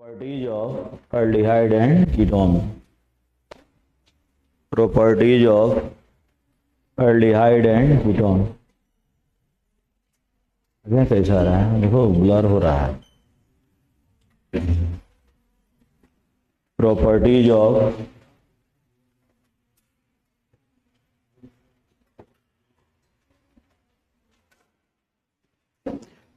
Properties of aldehyde and ketone. Properties of aldehyde and ketone. कैसा आ रहा है? देखो ब्लर हो रहा है. Properties of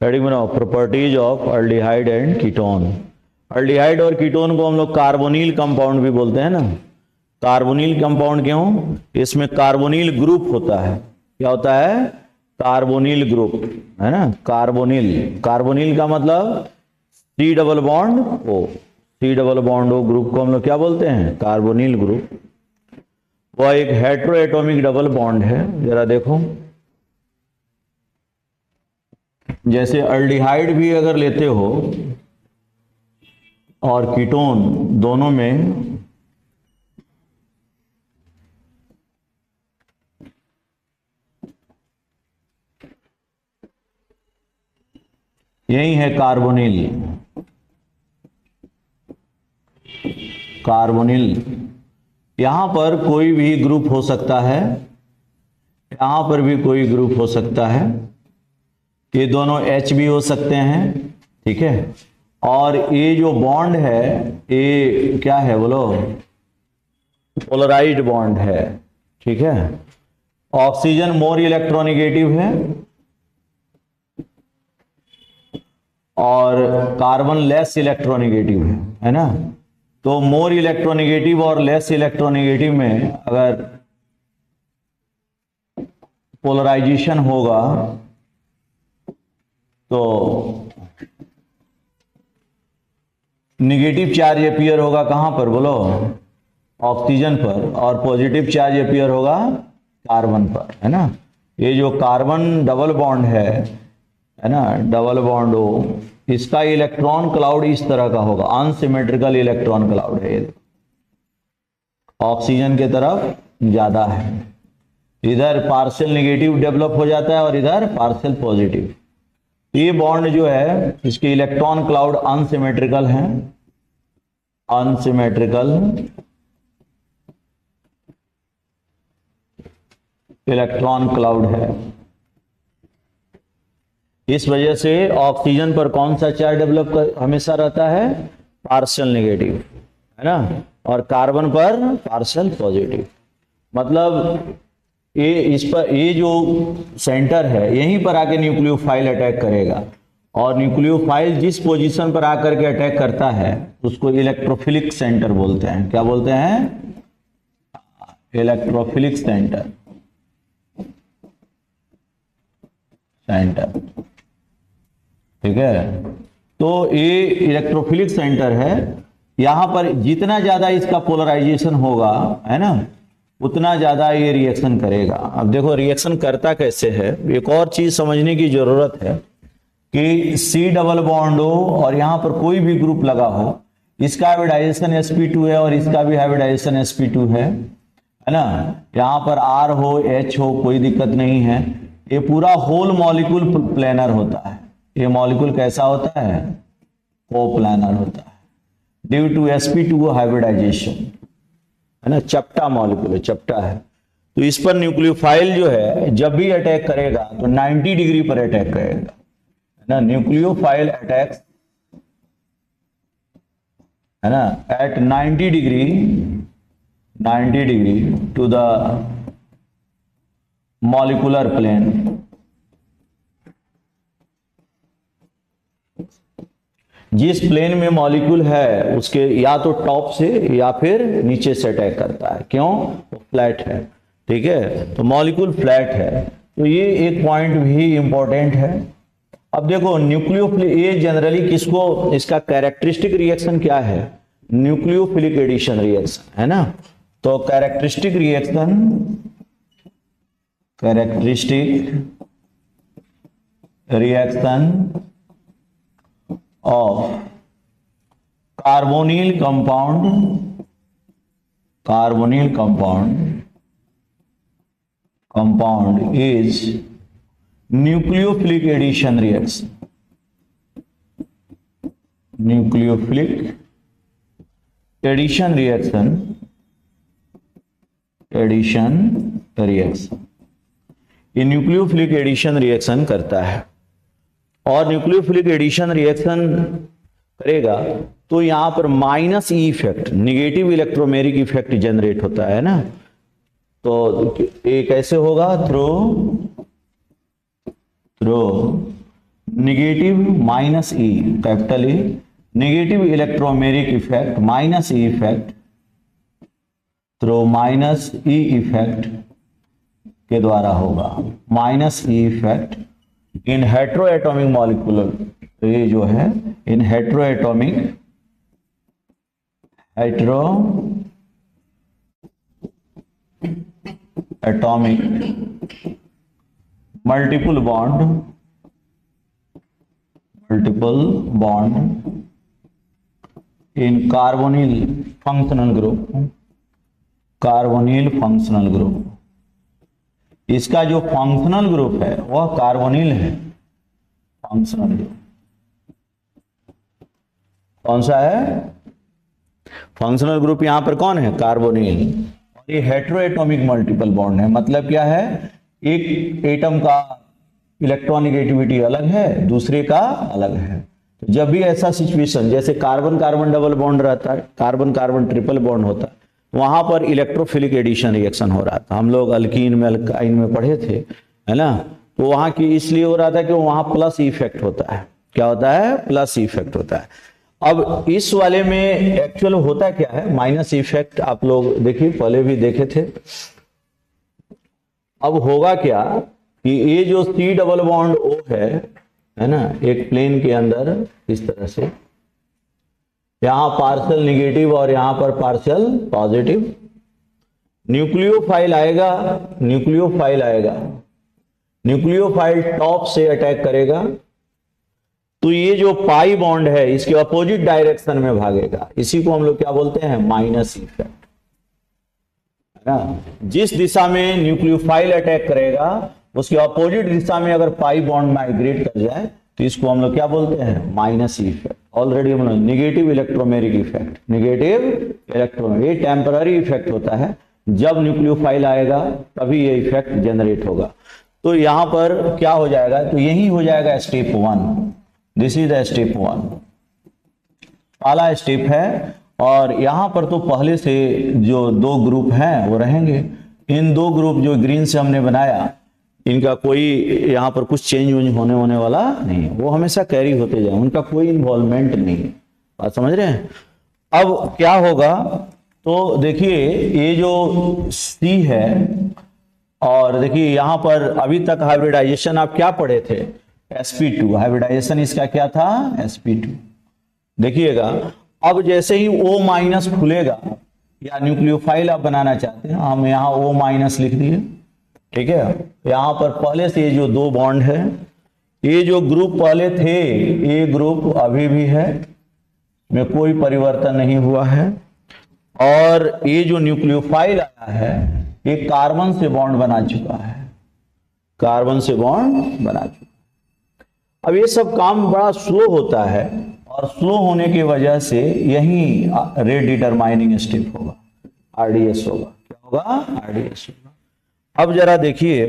हेडिंग बनाओ. Properties of aldehyde and ketone. Aldehyde और कीटोन को हम लोग कार्बोनिल कंपाउंड भी बोलते हैं ना. कार्बोनिल कंपाउंड क्यों? इसमें कार्बोनिल ग्रुप होता है. क्या होता है? कार्बोनिल ग्रुप है ना. कार्बोनिल. कार्बोनिल का मतलब C double bond O. C double bond O group को हम लोग क्या बोलते हैं? Carbonyl group. वह एक हेट्रोएटॉमिक डबल बॉन्ड है. जरा देखो, जैसे अल्डिहाइड भी अगर लेते हो और कीटोन, दोनों में यही है कार्बोनिल. कार्बोनिल. यहां पर कोई भी ग्रुप हो सकता है, यहां पर भी कोई ग्रुप हो सकता है. ये दोनों H भी हो सकते हैं. ठीक है. और ये जो बॉन्ड है ये क्या है बोलो? पोलराइज्ड बॉन्ड है. ठीक है. ऑक्सीजन मोर इलेक्ट्रोनेगेटिव है और कार्बन लेस इलेक्ट्रोनेगेटिव है ना. तो मोर इलेक्ट्रोनेगेटिव और लेस इलेक्ट्रोनेगेटिव में अगर पोलराइजेशन होगा तो निगेटिव चार्ज अपीयर होगा कहां पर बोलो? ऑक्सीजन पर. और पॉजिटिव चार्ज अपीयर होगा कार्बन पर, है ना. ये जो कार्बन डबल बॉन्ड है ना, डबल बॉन्ड हो, इसका इलेक्ट्रॉन क्लाउड इस तरह का होगा. अनसिमेट्रिकल इलेक्ट्रॉन क्लाउड है. ऑक्सीजन के तरफ ज्यादा है. इधर पार्शियल नेगेटिव डेवलप हो जाता है और इधर पार्शियल पॉजिटिव. ये बॉन्ड जो है इसके इलेक्ट्रॉन क्लाउड अनसिमेट्रिकल है. अनसिमेट्रिकल इलेक्ट्रॉन क्लाउड है. इस वजह से ऑक्सीजन पर कौन सा चार्ज डेवलप हमेशा रहता है? पार्शियल नेगेटिव, है ना. और कार्बन पर पार्शियल पॉजिटिव. मतलब ये इस पर, ये जो सेंटर है यहीं पर आके न्यूक्लियोफाइल अटैक करेगा. और न्यूक्लियोफाइल जिस पोजीशन पर आकर के अटैक करता है उसको इलेक्ट्रोफिलिक सेंटर बोलते हैं. क्या बोलते हैं? Electrophilic centre. सेंटर. ठीक है. तो ये इलेक्ट्रोफिलिक सेंटर है. यहां पर जितना ज्यादा इसका पोलराइजेशन होगा, है ना, उतना ज्यादा ये रिएक्शन करेगा. अब देखो रिएक्शन करता कैसे है. एक और चीज समझने की जरूरत है कि सी डबल बॉन्ड हो और यहां पर कोई भी ग्रुप लगा हो, इसका हाइब्रिडाइजेशन sp2 है और इसका भी हाइब्रिडाइजेशन sp2 है ना. यहां पर R हो, H हो, कोई दिक्कत नहीं है. ये पूरा होल मॉलिक्यूल प्लेनर होता है. ये मॉलिक्यूल कैसा होता है? कोप्लानर होता है ड्यू टू sp2 हाइब्रिडाइजेशन, है ना. चपटा मॉलिक्यूल है, चपटा है. तो इस पर न्यूक्लियोफाइल जो है जब भी अटैक करेगा तो 90 डिग्री पर अटैक करेगा, है ना. न्यूक्लियोफाइल अटैक्स, है ना, at 90 degree, 90 degree to the molecular plane. जिस प्लेन में मॉलिक्यूल है उसके या तो टॉप से या फिर नीचे से अटैक करता है. क्यों? वो फ्लैट है. ठीक है. तो मॉलिक्यूल फ्लैट है. तो ये एक पॉइंट भी इंपॉर्टेंट है. अब देखो न्यूक्लियोफिलिक, ये जनरली किसको, इसका कैरेक्टरिस्टिक रिएक्शन क्या है? न्यूक्लियोफिलिक एडिशन रिएक्शन, है ना. तो characteristic reaction, characteristic reaction of carbonyl compound, carbonyl compound is nucleophilic addition reaction. Nucleophilic addition reaction, ये न्यूक्लियोफिलिक एडिशन रिएक्शन करता है। और न्यूक्लियोफिलिक एडिशन रिएक्शन करेगा तो यहां पर minus E effect, negative electromeric effect generate होता है ना। तो ये कैसे होगा? Through negative minus E, capital E, negative electromeric effect minus E effect, through minus E effect के द्वारा होगा, minus E effect in heteroatomic molecular, तो ये जो है in heteroatomic multiple bond in carbonyl functional group, इसका जो फंक्शनल ग्रुप है वह कार्बोनिल है। फंक्शनल ग्रुप कौन सा है? फंक्शनल ग्रुप यहां पर कौन है? कार्बोनिल। और ये हेट्रोएटॉमिक मल्टीपल बॉन्ड है, मतलब क्या है? एक एटम का इलेक्ट्रॉनिगेटिविटी अलग है, दूसरे का अलग है। तो जब भी ऐसा सिचुएशन, जैसे कार्बन कार्बन डबल बॉन्ड रहता है, कार्बन कार्बन ट्रिपल बॉन्ड होता है, वहां पर इलेक्ट्रोफिलिक एडिशन रिएक्शन हो रहा था। हम लोग अल्कीन में अल्काइन में पढ़े थे, है ना। तो वहां की इसलिए हो रहा था कि वहां प्लस इफेक्ट होता है। क्या होता है? प्लस इफेक्ट होता है। अब इस वाले में एक्चुअल होता क्या है? माइनस इफेक्ट आप लोग देखिए, पहले भी देखे थे। अब होगा क्या कि ये जो सी डबल बॉन्ड ओ है ना, एक प्लेन के अंदर इस तरह से, यहां पार्शियल निगेटिव और यहां पर पार्शियल पॉजिटिव, न्यूक्लियोफाइल टॉप से अटैक करेगा, तो ये जो पाई बॉन्ड है इसके अपोजिट डायरेक्शन में भागेगा। इसी को हम लोग क्या बोलते हैं? माइनस इफेक्ट, है ना। जिस दिशा में न्यूक्लियोफाइल अटैक करेगा उसके अपोजिट दिशा में अगर पाई बॉन्ड माइग्रेट कर जाए तो इसको हम लोग क्या बोलते हैं? Minus effect. ऑलरेडी हम लोग निगेटिव इलेक्ट्रोमेरिक इफेक्ट, ये टेम्पररी इफेक्ट होता है। जब न्यूक्लियोफाइल आएगा तभी ये इफेक्ट जनरेट होगा। तो यहां पर क्या हो जाएगा? तो यही हो जाएगा step 1। This is the step 1, पहला स्टेप है। और यहां पर तो पहले से जो दो ग्रुप हैं वो रहेंगे। इन दो ग्रुप जो ग्रीन से हमने बनाया, इनका कोई यहां पर कुछ चेंज होने वाला नहीं है, वो हमेशा कैरी होते जाए, उनका कोई इन्वॉल्वमेंट नहीं है। बात समझ रहे हैं? अब क्या होगा? तो देखिए ये जो सी है, और देखिए यहां पर अभी तक हाइब्रिडाइजेशन आप क्या पढ़े थे? sp2। हाइब्रिडाइजेशन इसका क्या था? sp2। देखिएगा अब जैसे ही O माइनस खुलेगा, या न्यूक्लियोफाइल आप बनाना चाहते हैं, हम यहां O माइनस लिख दिए, ठीक है। यहां पर पहले से ये जो दो बॉन्ड है, ये जो ग्रुप पहले थे, ये ग्रुप अभी भी है, में कोई परिवर्तन नहीं हुआ है। और ये जो न्यूक्लियोफाइल आया है, ये कार्बन से बॉन्ड बना चुका है, कार्बन से बॉन्ड बना चुका है। अब ये सब काम बड़ा स्लो होता है, और स्लो होने की वजह से यही रेट डिटरमाइनिंग स्टेप होगा, आरडीएस होगा। क्या होगा? आरडीएस होगा। अब जरा देखिए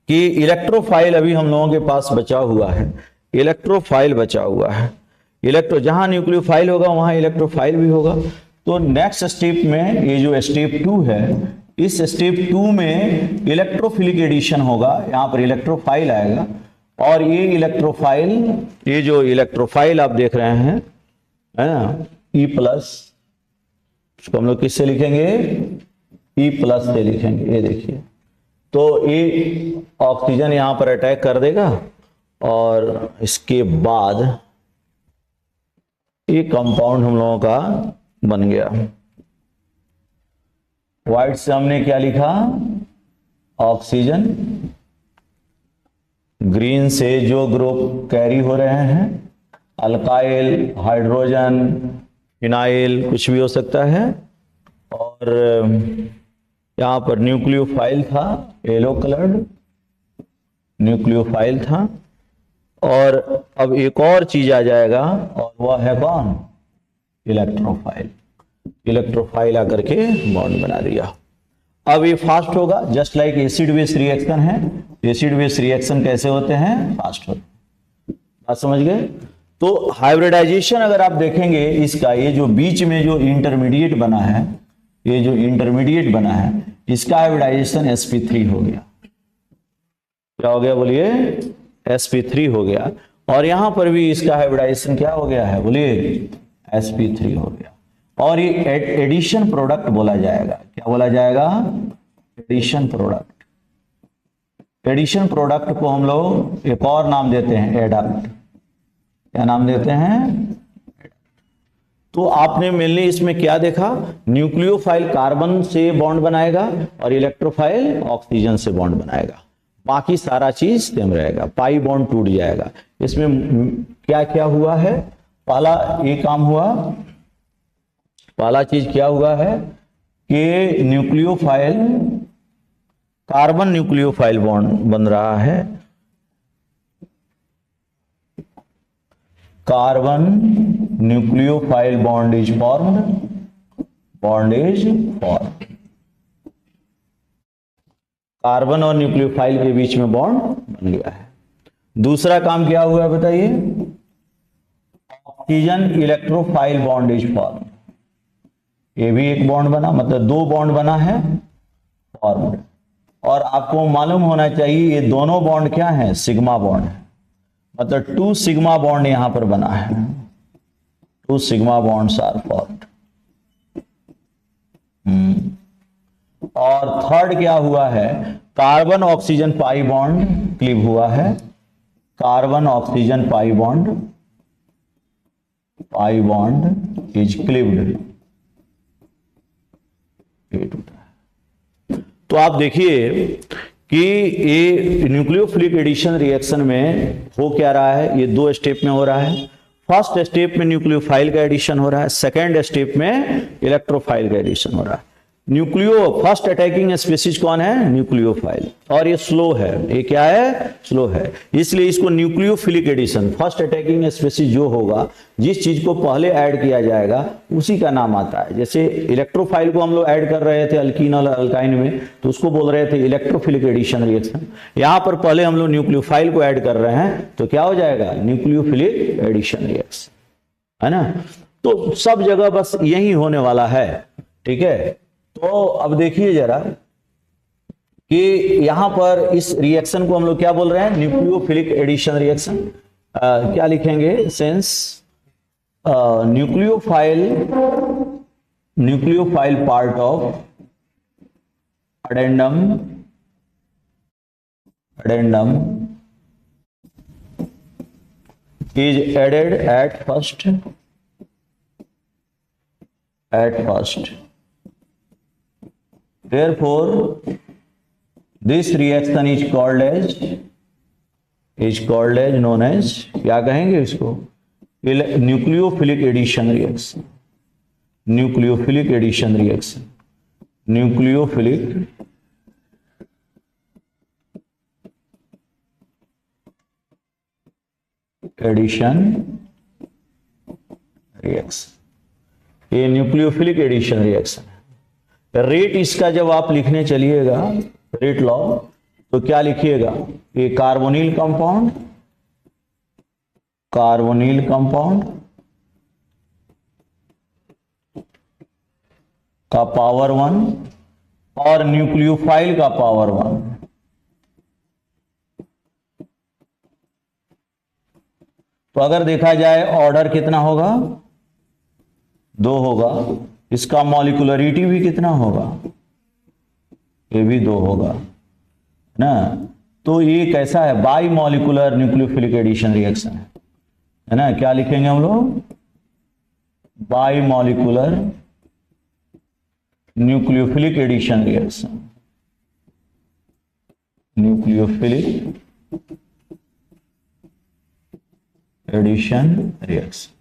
कि इलेक्ट्रोफाइल अभी हम लोगों के पास बचा हुआ है, इलेक्ट्रोफाइल बचा हुआ है। जहां न्यूक्लियोफाइल होगा वहां इलेक्ट्रोफाइल भी होगा। तो नेक्स्ट स्टेप में, ये जो स्टेप 2 है, इस स्टेप 2 में इलेक्ट्रोफिलिक एडिशन होगा। यहां पर इलेक्ट्रोफाइल आएगा, और ये इलेक्ट्रोफाइल, ये जो इलेक्ट्रोफाइल आप देख रहे हैं, है ना, E+, इसको हम लोग किससे लिखेंगे? E+ से लिखेंगे। ये देखिए, तो ये ऑक्सीजन यहां पर अटैक कर देगा, और इसके बाद ये कंपाउंड हम लोगों का बन गया। व्हाइट से हमने क्या लिखा? ऑक्सीजन। ग्रीन से जो ग्रुप कैरी हो रहे हैं, अल्काइल, हाइड्रोजन, फिनाइल, कुछ भी हो सकता है। और यहां पर न्यूक्लियोफाइल था, येलो कलर्ड न्यूक्लियोफाइल था। और अब एक और चीज आ जाएगा और वह है कौन, इलेक्ट्रोफाइल। इलेक्ट्रोफाइल आकर के बॉन्ड बना दिया। अब ये फास्ट होगा, just like acid base reaction है। एसिड बेस रिएक्शन कैसे होते हैं, फास्ट होते हैं। बात समझ गए। तो हाइब्रिडाइजेशन अगर आप देखेंगे इसका, ये जो बीच में जो इंटरमीडिएट बना है, ये जो इंटरमीडिएट बना है, इसका हाइब्रिडाइजेशन sp3 हो गया। क्या हो गया बोलिए, sp3 हो गया। और यहां पर भी इसका हाइब्रिडाइजेशन क्या हो गया है बोलिए, sp3 हो गया। और ये एडिशन प्रोडक्ट बोला जाएगा। क्या बोला जाएगा, एडिशन प्रोडक्ट। एडिशन प्रोडक्ट को हम लोग एक और नाम देते हैं एडक्ट। क्या नाम देते हैं, तो आपने मेनली इसमें क्या देखा, न्यूक्लियोफाइल कार्बन से बॉन्ड बनाएगा और इलेक्ट्रोफाइल ऑक्सीजन से बॉन्ड बनाएगा। बाकी सारा चीज सेम रहेगा, पाई बॉन्ड टूट जाएगा। इसमें क्या क्या हुआ है, पहला ये काम हुआ, पहला चीज क्या हुआ है कि न्यूक्लियोफाइल, कार्बन न्यूक्लियोफाइल बॉन्ड बन रहा है, carbon nucleophile bond is formed, bond is formed. Carbon और न्यूक्लियोफाइल के बीच में बॉन्ड बन गया है। दूसरा काम क्या हुआ है बताइए, oxygen electrophile bond is formed. ये भी एक बॉन्ड बना, मतलब दो बॉन्ड बना है, फॉर्म्ड। और आपको मालूम होना चाहिए ये दोनों बॉन्ड क्या है, सिग्मा बॉन्ड है, मतलब 2 सिग्मा बॉन्ड यहां पर बना है। 2 सिग्मा बॉन्ड्स आर फॉर्म्ड। और थर्ड क्या हुआ है, carbon oxygen pi bond cleave हुआ है। Carbon oxygen pi bond is cleaved. तो आप देखिए कि ये न्यूक्लियोफिलिक एडिशन रिएक्शन में हो क्या रहा है, ये 2 स्टेप में हो रहा है। फर्स्ट स्टेप में न्यूक्लियोफाइल का एडिशन हो रहा है, सेकेंड स्टेप में इलेक्ट्रोफाइल का एडिशन हो रहा है। फर्स्ट अटैकिंग स्पीसीज कौन है, न्यूक्लियोफाइल। और ये स्लो है, ये क्या है, स्लो है, इसलिए इसको nucleophilic addition, first attacking species जो होगा, जिस चीज को पहले ऐड किया जाएगा उसी का नाम आता है। जैसे इलेक्ट्रोफाइल को हम लोग ऐड कर रहे थे अल्कीन और अल्काइन में, तो उसको बोल रहे थे इलेक्ट्रोफिलिक एडिशन रिएक्शन। यहां पर पहले हम लोग न्यूक्लियोफाइल को ऐड कर रहे हैं, तो क्या हो जाएगा, न्यूक्लियोफिलिक एडिशन रिएक्शन, है ना। तो सब जगह बस यही होने वाला है, ठीक है। तो अब देखिए जरा कि यहां पर इस रिएक्शन को हम लोग क्या बोल रहे हैं, न्यूक्लियोफिलिक एडिशन रिएक्शन। क्या लिखेंगे, since nucleophile part of addendum is added at first. Therefore, this reaction is called as known as, क्या कहेंगे इसको, nucleophilic addition reaction. Nucleophilic addition reaction, nucleophilic addition reaction. ये न्यूक्लियोफिलिक एडिशन रिएक्शन है. Rate इसका जब आप लिखने चलिएगा, रेट लॉ, तो क्या लिखिएगा, ये कार्बोनिल कंपाउंड का पावर 1 और न्यूक्लियोफाइल का पावर 1. तो अगर देखा जाए ऑर्डर कितना होगा, 2 होगा. इसका मॉलिक्यूलरिटी भी कितना होगा, ये भी 2 होगा ना. तो ये कैसा है, bimolecular nucleophilic addition reaction है ना. क्या लिखेंगे हम लोग, bimolecular nucleophilic addition reaction. Nucleophilic addition reaction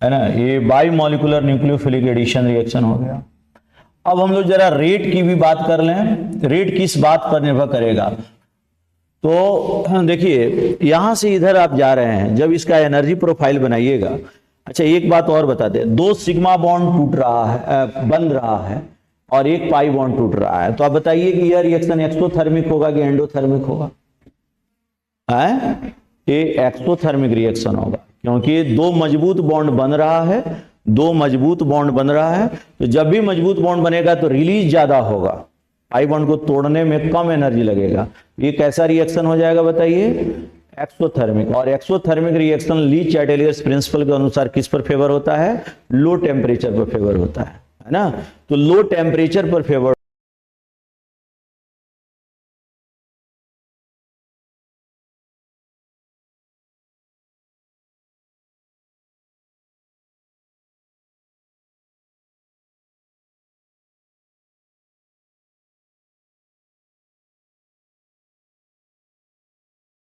है ना. ये bimolecular nucleophilic addition reaction हो गया. अब हम लोग जरा रेट की भी बात कर लें. रेट किस बात पर निर्भर करेगा, तो देखिए यहां से इधर आप जा रहे हैं, जब इसका एनर्जी प्रोफाइल बनाइएगा। अच्छा एक बात और बता दें, 2 सिग्मा बॉन्ड टूट रहा है, बन रहा है, और एक पाई बॉन्ड टूट रहा है, तो आप बताइए कि यह रिएक्शन एक्सोथर्मिक होगा कि एंडोथर्मिक होगा? ये एक्सोथर्मिक रिएक्शन होगा, क्योंकि 2 मजबूत बॉन्ड बन रहा है, 2 मजबूत बॉन्ड बन रहा है, तो जब भी मजबूत बॉन्ड बनेगा तो रिलीज ज्यादा होगा, पाई बॉन्ड को तोड़ने में कम एनर्जी लगेगा। ये कैसा रिएक्शन हो जाएगा बताइए? एक्सोथर्मिक। और एक्सोथर्मिक रिएक्शन ली चैटेलियर्स प्रिंसिपल के अनुसार किस पर फेवर होता है? लो टेम्परेचर पर फेवर होता है ना। तो लो टेम्परेचर पर फेवर